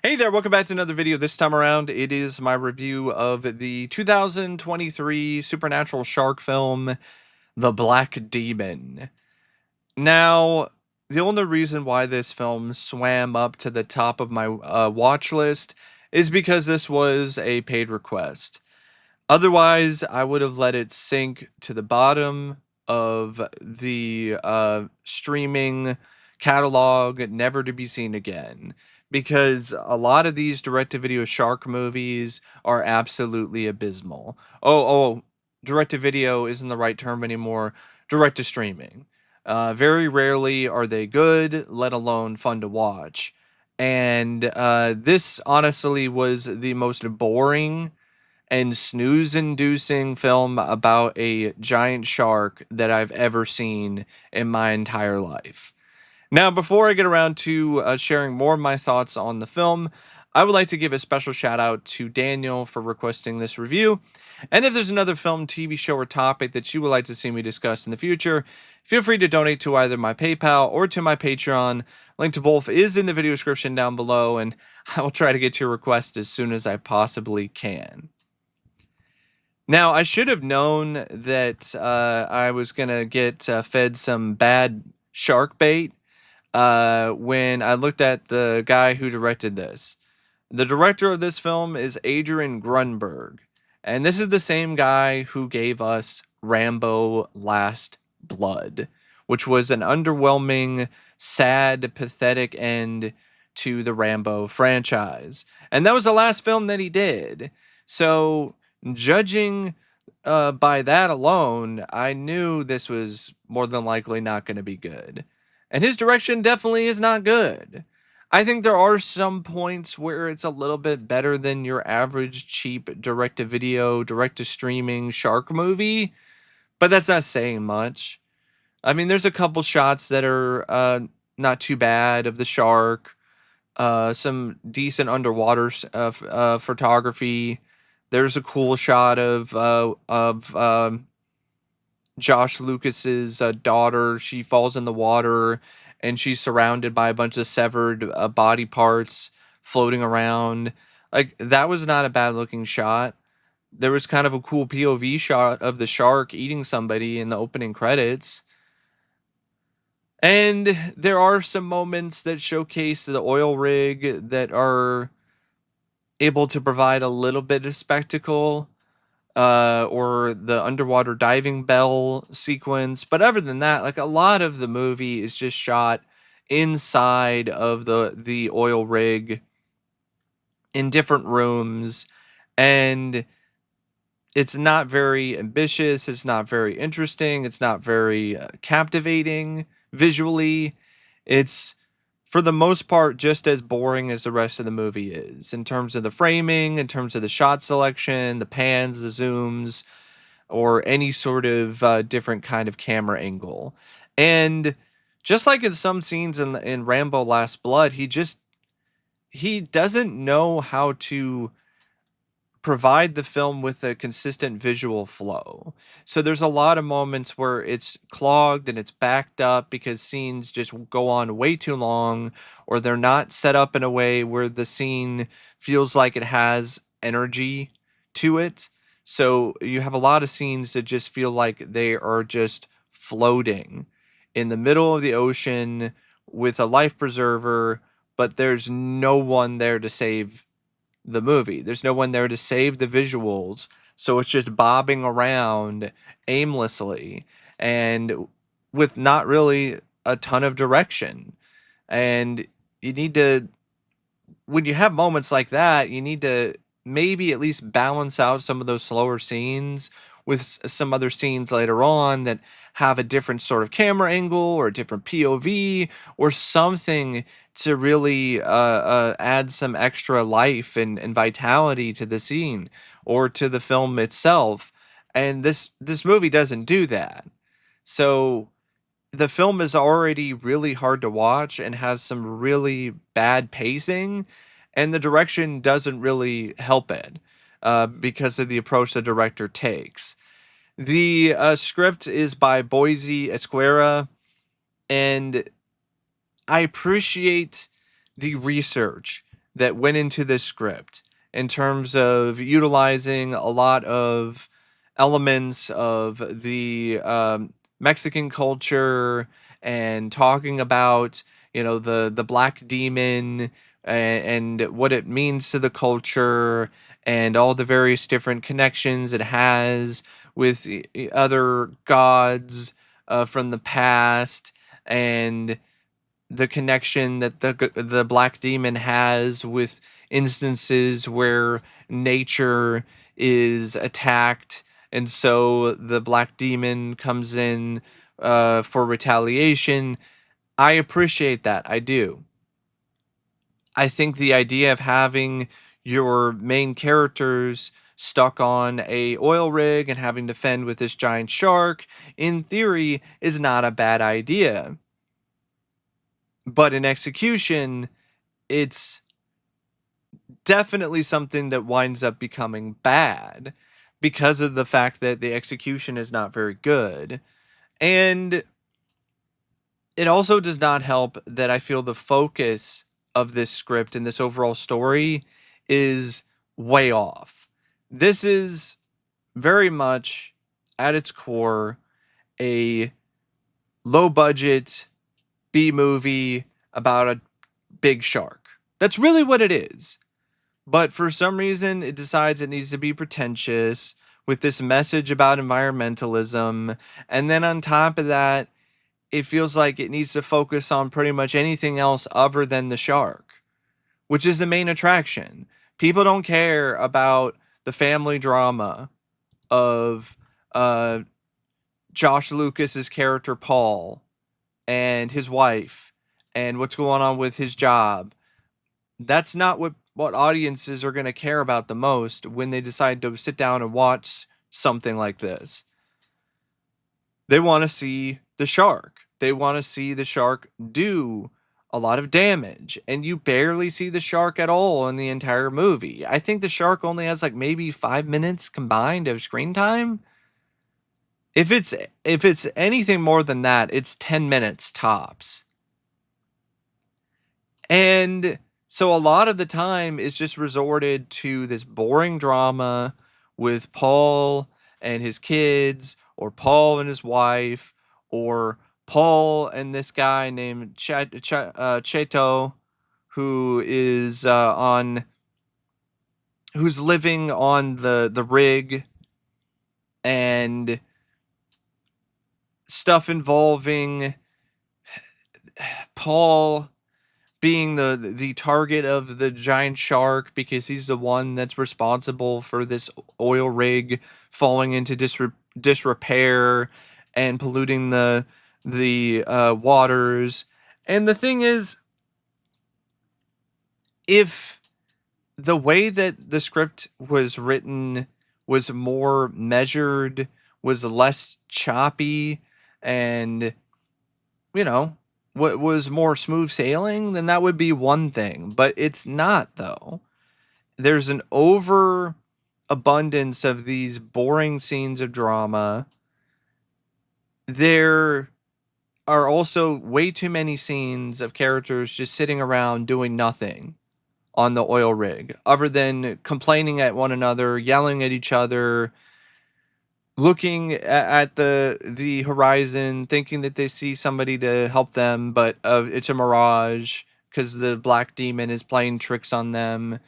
Hey there, welcome back to another video. This time around, it is my review of the 2023 supernatural shark film, The Black Demon. Now, the only reason why this film swam up to the top of my watch list is because this was a paid request. Otherwise, I would have let it sink to the bottom of the streaming catalog, never to be seen again. Because a lot of these direct-to-video shark movies are absolutely abysmal. Direct-to-video isn't the right term anymore. Direct-to-streaming. Very rarely are they good, let alone fun to watch. And this honestly was the most boring and snooze-inducing film about a giant shark that I've ever seen in my entire life. Now, before I get around to sharing more of my thoughts on the film, I would like to give a special shout out to Daniel for requesting this review. And if there's another film, TV show, or topic that you would like to see me discuss in the future, feel free to donate to either my PayPal or to my Patreon. Link to both is in the video description down below, and I will try to get your request as soon as I possibly can. Now, I should have known that I was going to get fed some bad shark bait when I looked at the guy who directed this. The director of this film is Adrian Grünberg, and this is the same guy who gave us Rambo Last Blood, which was an underwhelming, sad, pathetic end to the Rambo franchise. And that was the last film that he did. So, judging by that alone, I knew this was more than likely not going to be good. And his direction definitely is not good. I think there are some points where it's a little bit better than your average cheap direct to video, direct to streaming shark movie, but that's not saying much. I mean, there's a couple shots that are not too bad of the shark, some decent underwater photography. There's a cool shot of Josh Lucas's daughter. She falls in the water and she's surrounded by a bunch of severed body parts floating around. Like, that was not a bad looking shot. There was kind of a cool POV shot of the shark eating somebody in the opening credits. And there are some moments that showcase the oil rig that are able to provide a little bit of spectacle, or the underwater diving bell sequence. But other than that, like, a lot of the movie is just shot inside of the oil rig in different rooms, and it's not very ambitious, it's not very interesting, it's not very captivating visually. It's, for the most part, just as boring as the rest of the movie is, in terms of the framing, in terms of the shot selection, the pans, the zooms, or any sort of different kind of camera angle. And just like in some scenes in Rambo Last Blood, he doesn't know how to provide the film with a consistent visual flow. So there's a lot of moments where it's clogged and it's backed up because scenes just go on way too long, or they're not set up in a way where the scene feels like it has energy to it. So you have a lot of scenes that just feel like they are just floating in the middle of the ocean with a life preserver, but there's no one there to save the movie. There's no one there to save the visuals. So it's just bobbing around aimlessly and with not really a ton of direction. And you need to, when you have moments like that, you need to maybe at least balance out some of those slower scenes with some other scenes later on that have a different sort of camera angle or a different POV or something to really add some extra life and vitality to the scene or to the film itself. And this movie doesn't do that. So the film is already really hard to watch and has some really bad pacing, and the direction doesn't really help it because of the approach the director takes. The script is by Boise Esquera, and I appreciate the research that went into this script in terms of utilizing a lot of elements of the Mexican culture and talking about, the black demon and what it means to the culture and all the various different connections it has with other gods from the past, and the connection that the black demon has with instances where nature is attacked, and so the black demon comes in for retaliation. I appreciate that. I do. I think the idea of having your main characters stuck on a oil rig and having to fend with this giant shark, in theory, is not a bad idea. But in execution, it's definitely something that winds up becoming bad because of the fact that the execution is not very good. And it also does not help that I feel the focus of this script and this overall story is way off. This is very much at its core a low budget B movie about a big shark. That's really what it is. But for some reason, it decides it needs to be pretentious with this message about environmentalism. And then on top of that, it feels like it needs to focus on pretty much anything else other than the shark, which is the main attraction. People don't care about the family drama of uh, Josh Lucas's character Paul and his wife and what's going on with his job. That's not what audiences are going to care about the most when they decide to sit down and watch something like this. They want to see the shark. They want to see the shark do a lot of damage, and you barely see the shark at all in the entire movie. I think the shark only has like maybe 5 minutes combined of screen time. If it's anything more than that, it's 10 minutes tops. And so a lot of the time is just resorted to this boring drama with Paul and his kids, or Paul and his wife, or Paul and this guy named Cheto, who is on who's living on the rig, and stuff involving Paul being the target of the giant shark because he's the one that's responsible for this oil rig falling into disrepair and polluting the waters. And the thing is, if the way that the script was written was more measured, was less choppy, and what was more smooth sailing, then that would be one thing. But it's not, though. There's an over abundance of these boring scenes of drama. There are also way too many scenes of characters just sitting around doing nothing on the oil rig, other than complaining at one another, yelling at each other, looking at the horizon, thinking that they see somebody to help them, but it's a mirage because the black demon is playing tricks on them.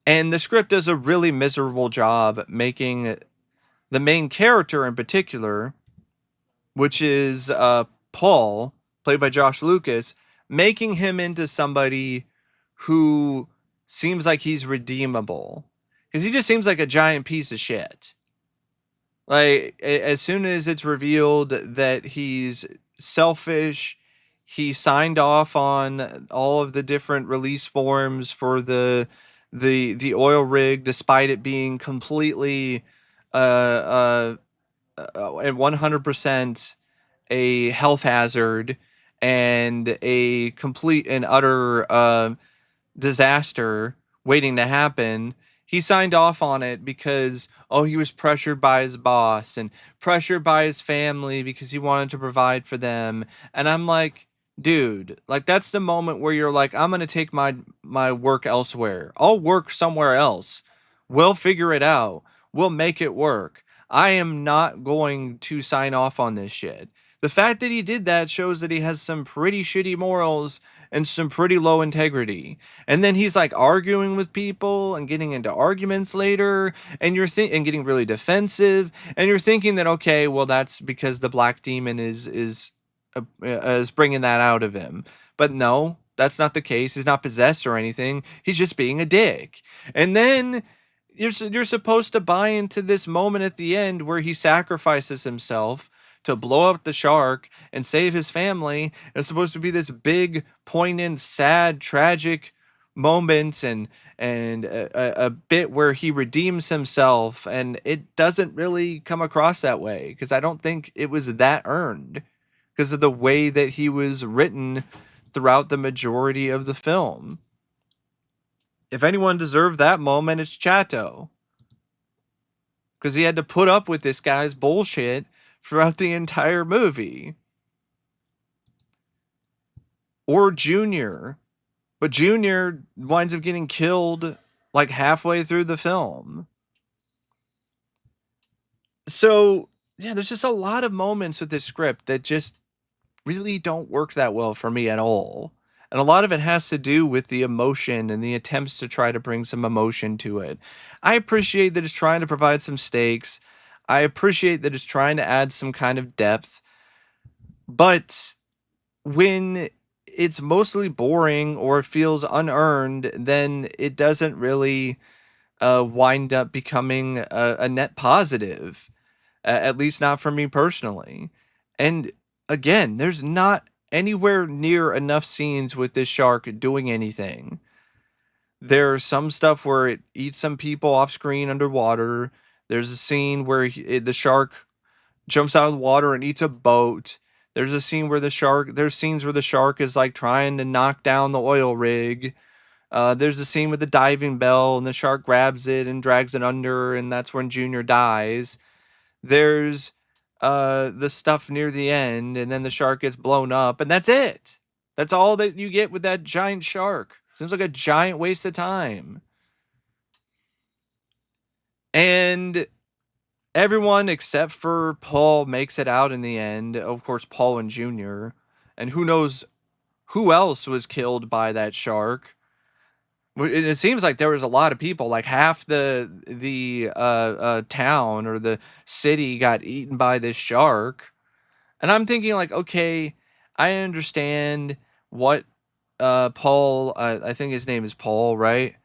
And the script does a really miserable job making the main character in particular, which is Paul, played by Josh Lucas, making him into somebody who seems like he's redeemable, because he just seems like a giant piece of shit. Like, as soon as it's revealed that he's selfish, he signed off on all of the different release forms for the oil rig, despite it being completely and 100% a health hazard and a complete and utter disaster waiting to happen. He signed off on it because, he was pressured by his boss and pressured by his family because he wanted to provide for them. And I'm like, dude, like that's the moment where you're like, I'm gonna take my work elsewhere. I'll work somewhere else. We'll figure it out. We'll make it work. I am not going to sign off on this shit. The fact that he did that shows that he has some pretty shitty morals and some pretty low integrity. And then he's like arguing with people and getting into arguments later, and and getting really defensive, and you're thinking that okay, well that's because the black demon is bringing that out of him. But no, that's not the case. He's not possessed or anything. He's just being a dick. And then you're supposed to buy into this moment at the end where he sacrifices himself to blow up the shark and save his family. It's supposed to be this big, poignant, sad, tragic moment and a bit where he redeems himself, and it doesn't really come across that way because I don't think it was that earned because of the way that he was written throughout the majority of the film. If anyone deserved that moment, it's Chato. Because he had to put up with this guy's bullshit throughout the entire movie. Or Junior. But Junior winds up getting killed like halfway through the film. So, yeah, there's just a lot of moments with this script that just really don't work that well for me at all. And a lot of it has to do with the emotion and the attempts to try to bring some emotion to it. I appreciate that it's trying to provide some stakes. I appreciate that it's trying to add some kind of depth. But when it's mostly boring or it feels unearned, then it doesn't really wind up becoming a net positive, at least not for me personally. And again, there's not anywhere near enough scenes with this shark doing anything. There's some stuff where it eats some people off screen underwater. There's a scene where the shark jumps out of the water and eats a boat. There's scenes where the shark is like trying to knock down the oil rig. There's a scene with the diving bell and the shark grabs it and drags it under, and that's when Junior dies. There's the stuff near the end, and then the shark gets blown up, and that's it. That's all that you get with that giant shark. Seems like a giant waste of time. And everyone except for Paul makes it out in the end. Of course, Paul and Junior. And who knows who else was killed by that shark. It seems like there was a lot of people, like half the town or the city got eaten by this shark. And I'm thinking like, okay, I understand what Paul, I think his name is Paul, right?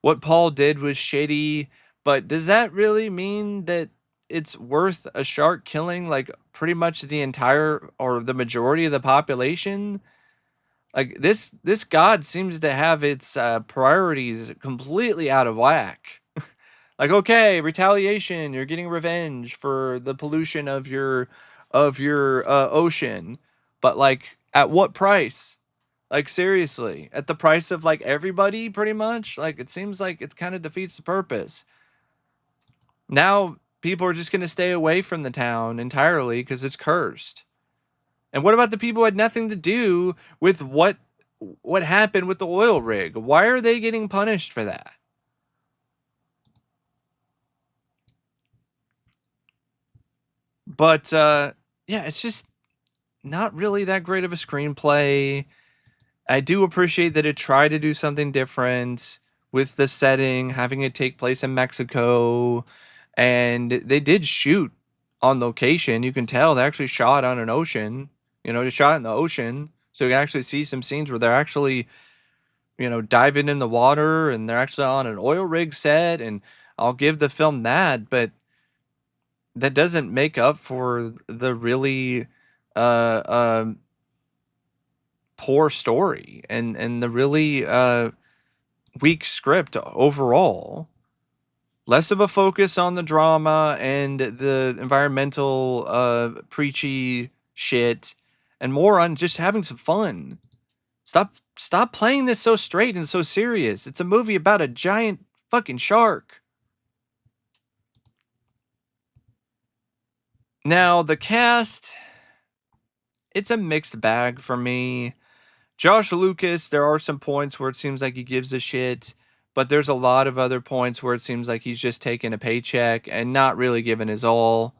What Paul did was shitty, but does that really mean that it's worth a shark killing like pretty much the entire or the majority of the population? Like this god seems to have its priorities completely out of whack. Like, okay, retaliation, you're getting revenge for the pollution of your ocean. But like at what price? Like seriously, at the price of like everybody pretty much? Like it seems like it kind of defeats the purpose. Now people are just going to stay away from the town entirely cuz it's cursed. And what about the people who had nothing to do with what happened with the oil rig? Why are they getting punished for that? But yeah, it's just not really that great of a screenplay. I do appreciate that it tried to do something different with the setting, having it take place in Mexico, and they did shoot on location. You can tell they actually shot on an ocean. You know, they shot in the ocean, so you can actually see some scenes where they're actually, you know, diving in the water and they're actually on an oil rig set. And I'll give the film that, but that doesn't make up for the really uh, um poor story and the really weak script overall. Less of a focus on the drama and the environmental preachy shit, and more on just having some fun. Stop playing this so straight and so serious. It's a movie about a giant fucking shark. Now the cast, it's a mixed bag for me. Josh Lucas, there are some points where it seems like he gives a shit, but there's a lot of other points where it seems like he's just taking a paycheck and not really giving his all.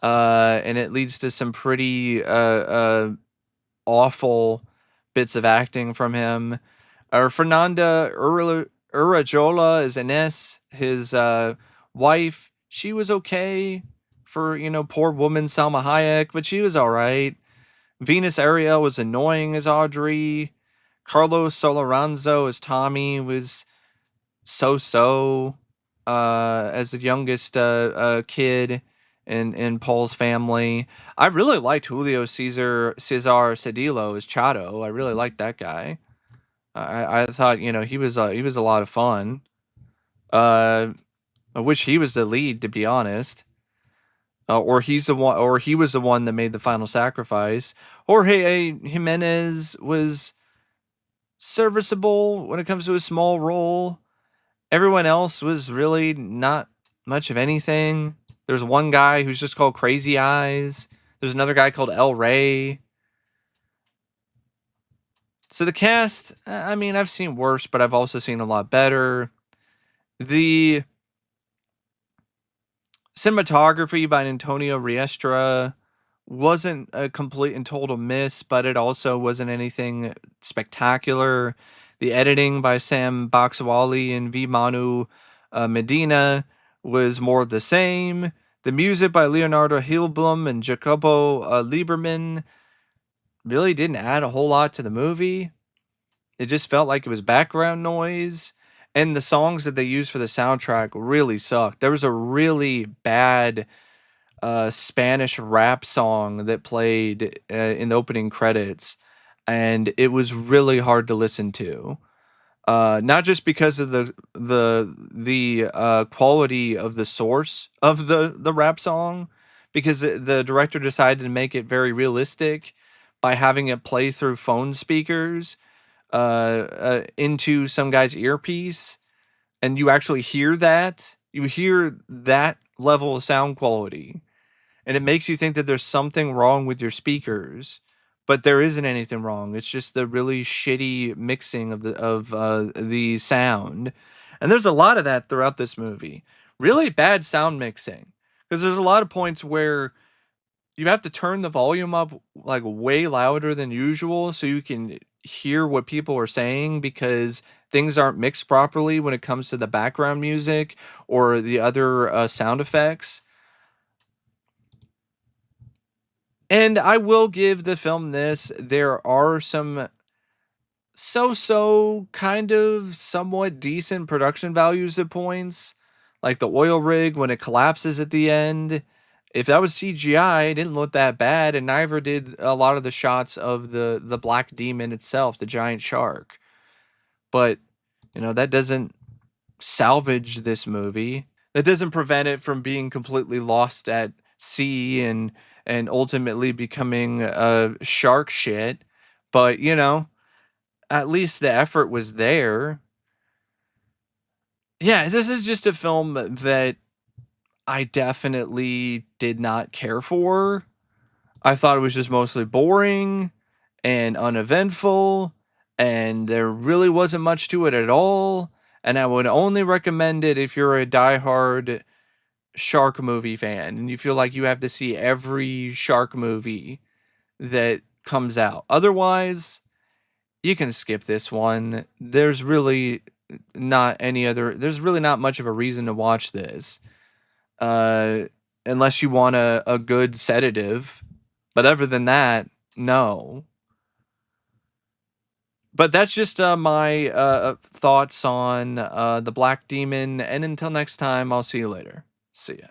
And it leads to some pretty awful bits of acting from him. Fernanda Urrejola is Ines, his wife. She was okay for, poor woman Salma Hayek, but she was all right. Venus Ariel was annoying as Audrey. Carlos Soloranzo as Tommy was so as the youngest kid in Paul's family. I really liked Julio Cesar Cedillo as Chato. I really liked that guy. I thought he was a lot of fun. Uh, I wish he was the lead, to be honest. Or he's the one, or he was the one that made the final sacrifice. Jorge Jimenez was serviceable when it comes to a small role. Everyone else was really not much of anything. There's one guy who's just called Crazy Eyes. There's another guy called El Rey. So the cast, I mean, I've seen worse, but I've also seen a lot better. The cinematography by Antonio Riestra wasn't a complete and total miss, but it also wasn't anything spectacular. The editing by Sam Bakswali and V. Manu Medina was more of the same. The music by Leonardo Hilblum and Jacopo Lieberman really didn't add a whole lot to the movie. It just felt like it was background noise. And the songs that they used for the soundtrack really sucked. There was a really bad Spanish rap song that played in the opening credits, and it was really hard to listen to. Not just because of the quality of the source of the rap song, because the director decided to make it very realistic by having it play through phone speakers into some guy's earpiece, and you actually hear that. You hear that level of sound quality, and it makes you think that there's something wrong with your speakers, but there isn't anything wrong. It's just the really shitty mixing of the sound, and there's a lot of that throughout this movie. Really bad sound mixing, because there's a lot of points where you have to turn the volume up like way louder than usual so you can hear what people are saying, because things aren't mixed properly when it comes to the background music or the other sound effects. And I will give the film this. There are some so kind of somewhat decent production values at points. Like the oil rig when it collapses at the end. If that was CGI, it didn't look that bad, and neither did a lot of the shots of the black demon itself, the giant shark. But, that doesn't salvage this movie. That doesn't prevent it from being completely lost at sea and ultimately becoming shark shit. But at least the effort was there. Yeah, this is just a film that I definitely did not care for. I thought it was just mostly boring and uneventful, and there really wasn't much to it at all. And I would only recommend it if you're a diehard shark movie fan and you feel like you have to see every shark movie that comes out. Otherwise, you can skip this one. There's really not much of a reason to watch this. Uh Unless you want a good sedative. But other than that, no. But that's just my thoughts on the Black Demon, and until next time, I'll see you later. See ya.